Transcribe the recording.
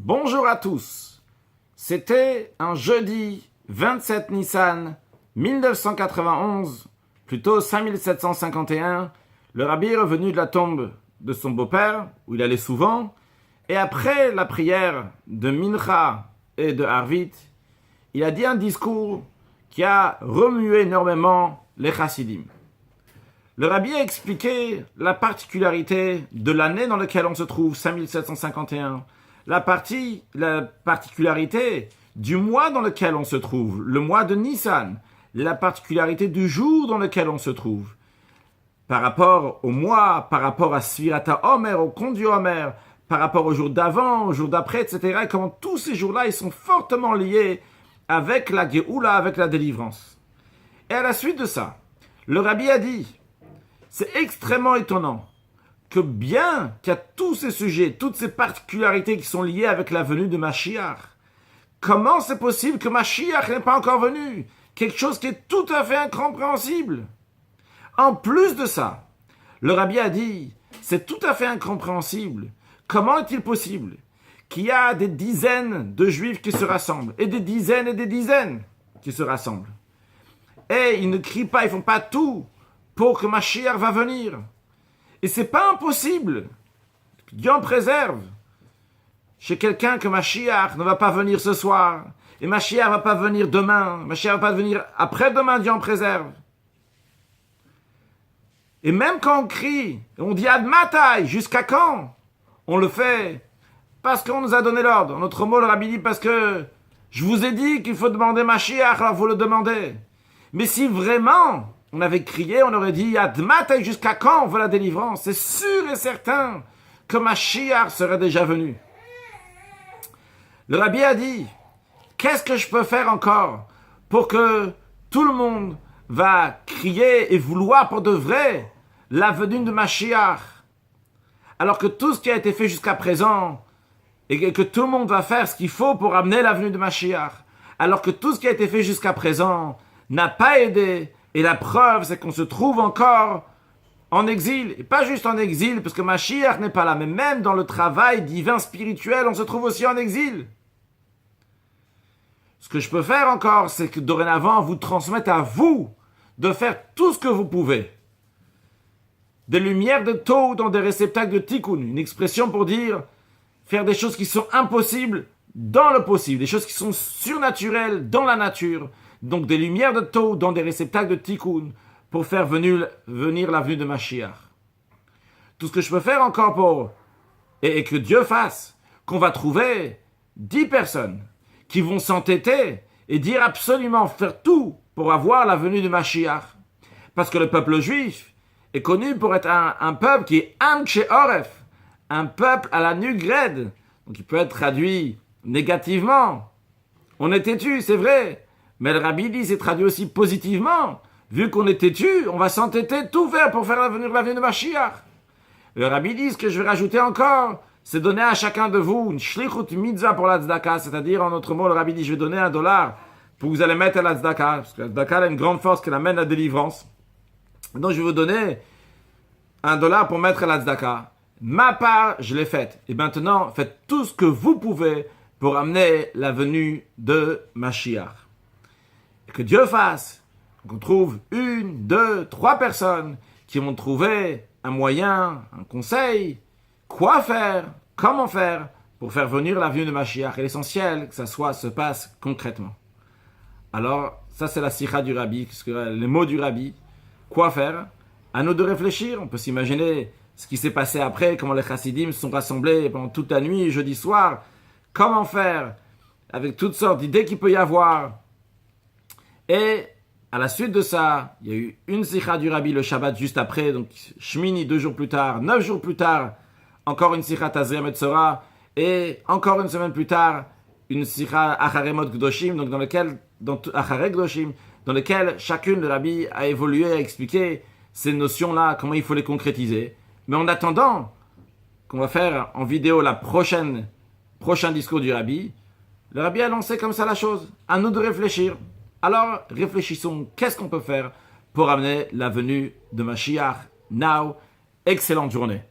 Bonjour à tous. C'était un jeudi 27 Nissan 1991, plutôt 5751. Le rabbi est revenu de la tombe de son beau-père, où il allait souvent, et après la prière de Mincha et de Harvit, il a dit un discours qui a remué énormément les chassidim. Le rabbi a expliqué la particularité de l'année dans laquelle on se trouve, 5751, la particularité du mois dans lequel on se trouve, le mois de Nissan, la particularité du jour dans lequel on se trouve, par rapport au mois, par rapport à Svirata Omer, au compte du Omer, par rapport au jour d'avant, au jour d'après, etc. Et comment tous ces jours-là, ils sont fortement liés avec la Géoula, avec la délivrance. Et à la suite de ça, le rabbi a dit, c'est extrêmement étonnant que bien qu'il y a tous ces sujets, toutes ces particularités qui sont liées avec la venue de Mashiach, comment c'est possible que Mashiach n'est pas encore venu? Quelque chose qui est tout à fait incompréhensible. En plus de ça, le rabbi a dit, c'est tout à fait incompréhensible. Comment est-il possible qu'il y a des dizaines de juifs qui se rassemblent, et des dizaines qui se rassemblent, et ils ne crient pas, ils font pas tout pour que Mashiach va venir. Et c'est pas impossible. Dieu en préserve. Chez quelqu'un que Mashiach ne va pas venir ce soir, et Mashiach va pas venir demain, Mashiach va pas venir après-demain, Dieu en préserve. Et même quand on crie, on dit Ad Matai, jusqu'à quand? On le fait parce qu'on nous a donné l'ordre. En autre mot, le rabbi dit parce que je vous ai dit qu'il faut demander Mashiach, alors vous le demandez. Mais si vraiment on avait crié, on aurait dit Ad Matai, jusqu'à quand on veut la délivrance? C'est sûr et certain que Mashiach serait déjà venu. Le rabbi a dit, qu'est-ce que je peux faire encore pour que tout le monde va crier et vouloir pour de vrai la venue de Mashiach, alors que tout ce qui a été fait jusqu'à présent, et que tout le monde va faire ce qu'il faut pour amener la venue de Mashiach, alors que tout ce qui a été fait jusqu'à présent n'a pas aidé, et la preuve c'est qu'on se trouve encore en exil, et pas juste en exil, parce que Mashiach n'est pas là, mais même dans le travail divin spirituel, on se trouve aussi en exil. Ce que je peux faire encore, c'est que dorénavant, vous transmettre à vous de faire tout ce que vous pouvez. Des lumières de taux dans des réceptacles de tikkun, une expression pour dire faire des choses qui sont impossibles dans le possible, des choses qui sont surnaturelles dans la nature. Donc des lumières de taux dans des réceptacles de tikkun pour faire venir la venue de Mashiach. Tout ce que je peux faire encore pour, et que Dieu fasse, qu'on va trouver 10 personnes qui vont s'entêter et dire absolument, faire tout pour avoir la venue de Mashiach. Parce que le peuple juif est connu pour être un peuple qui est Am She'oref, un peuple à la nuque raide. Donc il peut être traduit négativement. On est têtu, c'est vrai. Mais le rabbi dit, c'est traduit aussi positivement. Vu qu'on est têtu, on va s'entêter tout faire pour faire venir la venue de Mashiach. Le rabbi dit, ce que je vais rajouter encore, c'est donner à chacun de vous une shlichut mitzvah pour la tzedaka, c'est-à-dire, en autre mot, le rabbi dit, je vais donner $1 pour que vous allez mettre à la tzedaka, parce que la tzedaka a une grande force qui amène à la délivrance. Donc, je vais vous donner $1 pour mettre à la tzedaka. Ma part, je l'ai faite. Et maintenant, faites tout ce que vous pouvez pour amener la venue de Mashiach. Et que Dieu fasse qu'on trouve 1, 2, 3 personnes qui vont trouver un moyen, un conseil, quoi faire, comment faire pour faire venir la venue de Mashiach. Et l'essentiel, que ça se passe concrètement. Alors, ça c'est la sikha du rabbi, les mots du rabbi. Quoi faire? À nous de réfléchir. On peut s'imaginer ce qui s'est passé après, comment les chassidim se sont rassemblés pendant toute la nuit, jeudi soir. Comment faire avec toutes sortes d'idées qu'il peut y avoir. Et à la suite de ça, il y a eu une sikha du rabbi le Shabbat juste après, donc Shmini 2 jours plus tard, 9 jours plus tard, encore une sikha Tazria Metzora, et encore une semaine plus tard, une sikha Acharemot Gdoshim, donc dans lequel chacune de rabbi a évolué, a expliqué ces notions-là, comment il faut les concrétiser. Mais en attendant qu'on va faire en vidéo prochain discours du rabbi, le rabbi a lancé comme ça la chose. À nous de réfléchir. Alors, réfléchissons, qu'est-ce qu'on peut faire pour amener la venue de Mashiach now? Excellente journée.